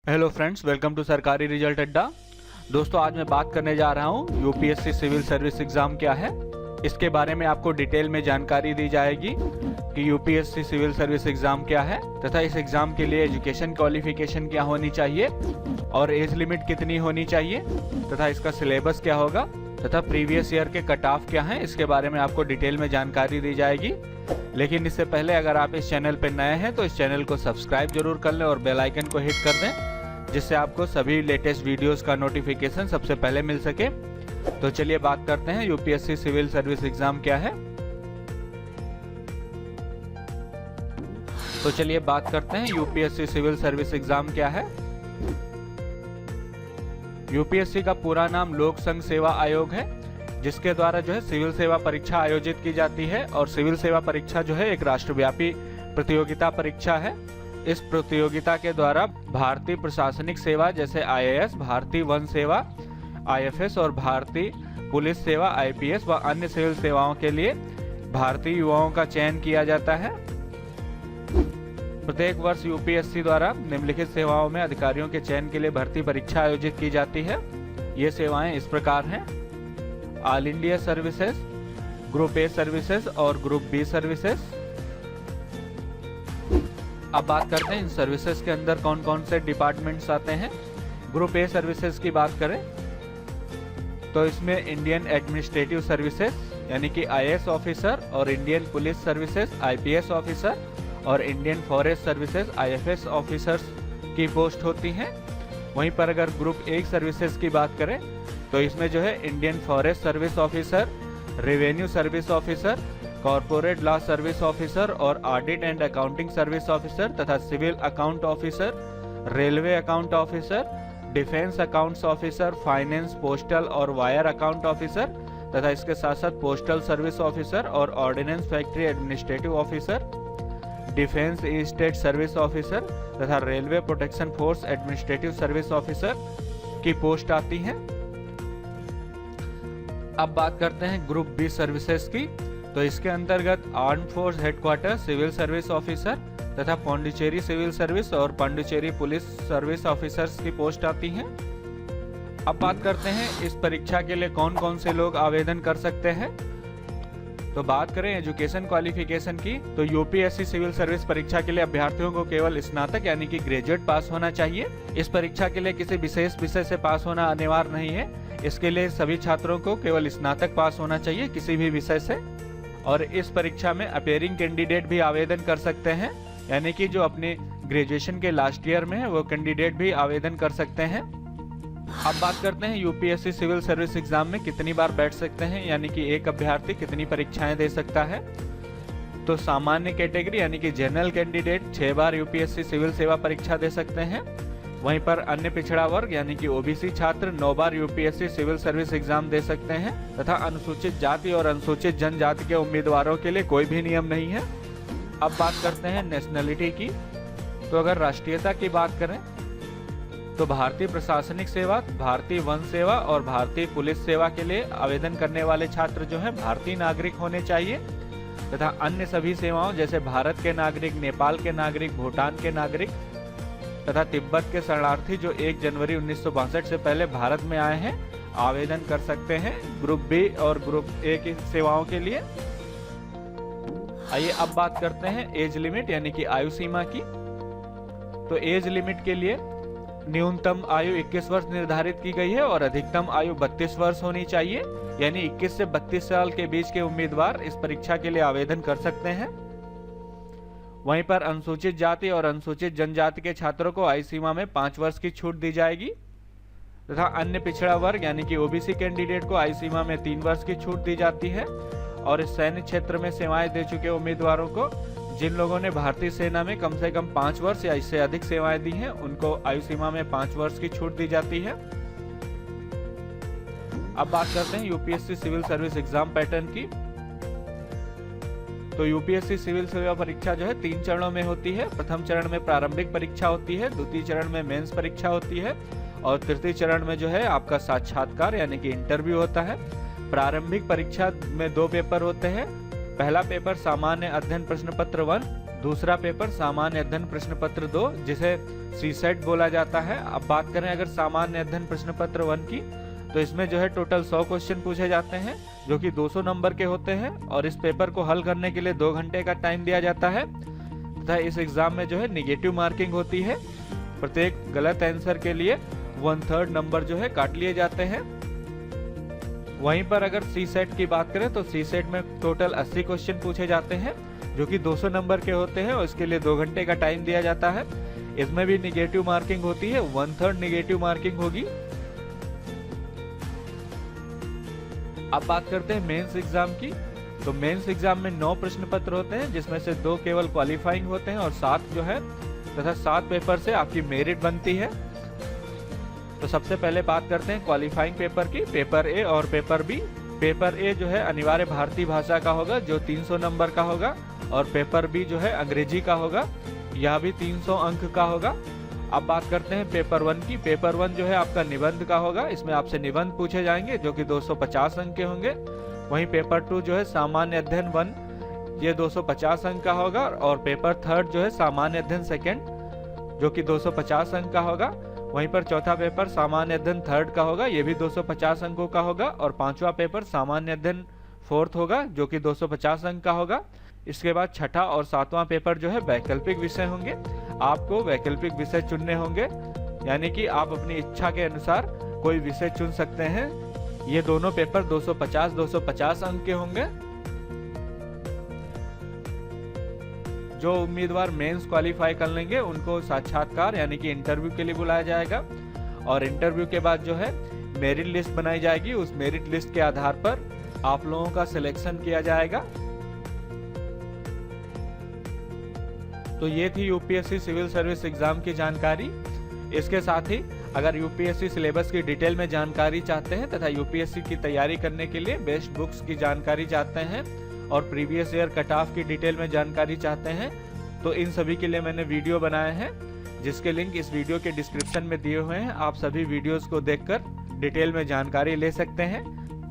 Hello friends, welcome to सरकारी result अड्डा। दोस्तों, आज मैं बात करने जा रहा हूँ यूपीएससी सिविल सर्विस एग्ज़ाम क्या है। इसके बारे में आपको डिटेल में जानकारी दी जाएगी कि यूपीएससी सिविल सर्विस एग्ज़ाम क्या है तथा इस एग्ज़ाम के लिए एजुकेशन क्वालिफिकेशन क्या होनी चाहिए और एज लिमिट कितनी होनी चाहिए तथा इसका सिलेबस क्या होगा तथा प्रीवियस ईयर के कट ऑफ क्या हैं, इसके बारे में आपको डिटेल में जानकारी दी जाएगी। लेकिन इससे पहले अगर आप इस चैनल पर नए हैं तो इस चैनल को सब्सक्राइब जरूर कर लें और बेल आइकन को हिट कर दें, जिससे आपको सभी लेटेस्ट वीडियोस का नोटिफिकेशन सबसे पहले मिल सके। तो चलिए बात करते हैं यूपीएससी सिविल सर्विस एग्जाम क्या है। तो चलिए बात करते हैं यूपीएससी सिविल सर्विस एग्जाम क्या है। यूपीएससी का पूरा नाम लोक संघ सेवा आयोग है, जिसके द्वारा जो है सिविल सेवा परीक्षा आयोजित की जाती है। और सिविल सेवा परीक्षा जो है एक राष्ट्रव्यापी प्रतियोगिता परीक्षा है। इस प्रतियोगिता के द्वारा भारतीय प्रशासनिक सेवा जैसे आईएएस, भारतीय वन सेवा आईएफएस और भारतीय पुलिस सेवा आईपीएस व अन्य सिविल सेवाओं के लिए भारतीय युवाओं का चयन किया जाता है। प्रत्येक वर्ष यूपीएससी द्वारा निम्नलिखित सेवाओं में अधिकारियों के चयन के लिए भर्ती परीक्षा आयोजित की जाती है। ये सेवाएं इस प्रकार हैं: all India services, group A services और ग्रुप बी सर्विसेज। अब बात करते हैं इन सर्विसेज के अंदर कौन कौन से डिपार्टमेंट्स आते हैं। ग्रुप ए सर्विसेज की बात करें तो इसमें इंडियन एडमिनिस्ट्रेटिव सर्विसेज यानी कि आईएएस ऑफिसर और Indian police services IPS officer और Indian forest services IFS officers की पोस्ट होती हैं। वहीं पर अगर ग्रुप ए सर्विसेज की बात करें तो इसमें जो है Indian forest service officer, revenue service officer, corporate law service officer और audit and accounting service officer तथा civil account officer, railway account officer, defence accounts officer, finance, postal और वायर अकाउंट ऑफिसर तथा इसके साथ साथ पोस्टल सर्विस ऑफिसर और ordnance factory administrative officer, defence state service officer तथा railway protection force administrative service officer की post आती हैं। अब बात करते हैं ग्रुप बी सर्विसेज की। तो इसके अंतर्गत arm force headquarter civil service officer तथा पांडिचेरी सिविल सर्विस और पांडिचेरी पुलिस सर्विस ऑफिसर्स की पोस्ट आती हैं। अब बात करते हैं इस परीक्षा के लिए कौन कौन से लोग आवेदन कर सकते हैं। तो बात करें एजुकेशन क्वालिफिकेशन की तो यूपीएससी सिविल सर्विस परीक्षा के लिए अभ्यर्थियों को केवल स्नातक यानी कि ग्रेजुएट पास होना चाहिए। इस परीक्षा के लिए किसी विशेष विषय से पास होना अनिवार्य नहीं है। इसके लिए सभी छात्रों को केवल स्नातक पास होना चाहिए किसी भी विषय से। और इस परीक्षा में अपेयरिंग कैंडिडेट भी आवेदन कर सकते हैं, यानी कि जो अपने ग्रेजुएशन के लास्ट ईयर में है वो कैंडिडेट भी आवेदन कर सकते हैं। अब बात करते हैं यूपीएससी सिविल सर्विस एग्जाम में कितनी बार बैठ सकते हैं, यानी कि एक अभ्यर्थी कितनी परीक्षाएं दे सकता है। तो सामान्य कैटेगरी यानी कि जनरल कैंडिडेट 6 बार यूपीएससी सिविल सेवा परीक्षा दे सकते हैं। वहीं पर अन्य पिछड़ा वर्ग यानी कि ओबीसी छात्र 9 बार यूपीएससी सिविल सर्विस एग्जाम दे सकते हैं तथा अनुसूचित जाति और अनुसूचित जनजाति के उम्मीदवारों के लिए कोई भी नियम नहीं है। अब बात करते हैं नेशनलिटी की। तो अगर राष्ट्रीयता की बात करें तो भारतीय प्रशासनिक सेवा, भारतीय वन सेवा और भारतीय पुलिस सेवा के लिए आवेदन करने वाले छात्र जो है भारतीय नागरिक होने चाहिए तथा अन्य सभी सेवाओं जैसे भारत के नागरिक, नेपाल के नागरिक, भूटान के नागरिक तथा तिब्बत के शरणार्थी जो 1 जनवरी 1962 से पहले भारत में आए हैं आवेदन कर सकते हैं ग्रुप बी और ग्रुप ए की सेवाओं के लिए। आइए अब बात करते हैं एज लिमिट यानी कि आयु सीमा की। तो एज लिमिट के लिए न्यूनतम आयु 21 वर्ष निर्धारित की गई है और अधिकतम आयु 32 वर्ष होनी चाहिए, यानी 21 से 32 साल के बीच के उम्मीदवार इस परीक्षा के लिए आवेदन कर सकते हैं। वहीं पर अनुसूचित जाति और अनुसूचित जनजाति के छात्रों को आयु सीमा में 5 वर्ष की छूट दी जाएगी तथा अन्य पिछड़ा वर्ग यानी कि ओबीसी कैंडिडेट को आयु सीमा में 3 वर्ष की छूट दी जाती है। और इस सैन्य क्षेत्र में सेवाएं दे चुके उम्मीदवारों को, जिन लोगों ने भारतीय सेना में कम से कम 5 वर्ष या इससे अधिक सेवाएं दी हैं, उनको आयु सीमा में 5 वर्ष की छूट दी जाती है। अब बात करते हैं UPSC civil service exam pattern की। तो यूपीएससी सिविल सेवा परीक्षा जो है 3 चरणों में होती है। प्रथम चरण में प्रारंभिक परीक्षा होती है, द्वितीय चरण में मेंस परीक्षा होती है और तृतीय चरण में जो है आपका साक्षात्कार यानी कि इंटरव्यू होता है। प्रारंभिक परीक्षा में 2 पेपर होते हैं। पहला पेपर सामान्य अध्ययन प्रश्न पत्र 1 दूसरा पेपर सामान्य अध्ययन प्रश्न पत्र 2 जिसे सीसेट बोला जाता है। अब बात करें अगर सामान्य अध्ययन प्रश्न पत्र 1 की, तो इसमें जो है टोटल 100 क्वेश्चन पूछे जाते हैं जो कि 200 नंबर के होते हैं और इस पेपर को हल करने के लिए 2 घंटे का टाइम दिया जाता है तथा इस एग्जाम में जो है निगेटिव मार्किंग होती है। प्रत्येक गलत आंसर के लिए 1/3 नंबर जो है काट लिए जाते हैं। वहीं पर अगर सी सेट की बात करें तो सी सेट में टोटल 80 क्वेश्चन पूछे जाते हैं जो कि 200 नंबर के होते हैं और इसके लिए 2 घंटे का टाइम दिया जाता है। इसमें भी निगेटिव मार्किंग होती है, 1/3 निगेटिव मार्किंग होगी। अब बात करते हैं मेंस एग्जाम की। तो मेंस एग्जाम में 9 प्रश्न पत्र होते हैं जिसमें से 2 केवल क्वालिफाइंग होते हैं और 7 जो है तथा 7 पेपर से आपकी मेरिट बनती है। तो सबसे पहले बात करते हैं क्वालिफाइंग पेपर की, पेपर ए और पेपर बी। पेपर ए जो है अनिवार्य भारतीय भाषा का होगा जो 300 नंबर का होगा और पेपर बी जो है अंग्रेजी का होगा, यह भी 300 अंक का होगा। अब बात करते हैं पेपर 1 की। पेपर 1 जो है आपका निबंध का होगा, इसमें आपसे निबंध पूछे जाएंगे जो कि 250 अंक के होंगे। वहीं पेपर 2 जो है सामान्य अध्ययन 1, ये 250 अंक का होगा और पेपर 3 जो है सामान्य अध्ययन 2 जो कि 250 अंक का होगा। वहीं पर चौथा पेपर सामान्य अध्ययन 3 का होगा, ये भी 250 अंकों का होगा और 5वां पेपर सामान्य अध्ययन 4 होगा जो कि 250 अंक का होगा। इसके बाद छठा और 7वां पेपर जो है वैकल्पिक विषय होंगे। आपको वैकल्पिक विषय चुनने होंगे, यानी कि आप अपनी इच्छा के अनुसार कोई विषय चुन सकते हैं। ये दोनों पेपर 250 अंक के होंगे। जो उम्मीदवार मेंस क्वालिफाई कर लेंगे उनको साक्षात्कार यानी कि इंटरव्यू के लिए बुलाया जाएगा और इंटरव्यू के बाद जो है मेरिट लिस्ट बनाई जाएगी। उस मेरिट लिस्ट के आधार पर आप लोगों का सिलेक्शन किया जाएगा। तो ये थी यूपीएससी सिविल सर्विस एग्जाम की जानकारी। इसके साथ ही अगर यूपीएससी सिलेबस की डिटेल में जानकारी चाहते हैं तथा यूपीएससी की तैयारी करने के लिए बेस्ट बुक्स की जानकारी चाहते हैं और प्रीवियस ईयर कट ऑफ की डिटेल में जानकारी चाहते हैं, तो इन सभी के लिए मैंने वीडियो बनाए हैं जिसके लिंक इस वीडियो के डिस्क्रिप्शन में दिए हुए हैं। आप सभी वीडियोस को देखकर डिटेल में जानकारी ले सकते हैं।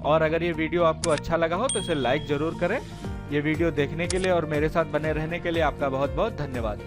और अगर ये वीडियो आपको अच्छा लगा हो तो इसे लाइक जरूर करें। ये वीडियो देखने के लिए और मेरे साथ बने रहने के लिए आपका बहुत बहुत धन्यवाद।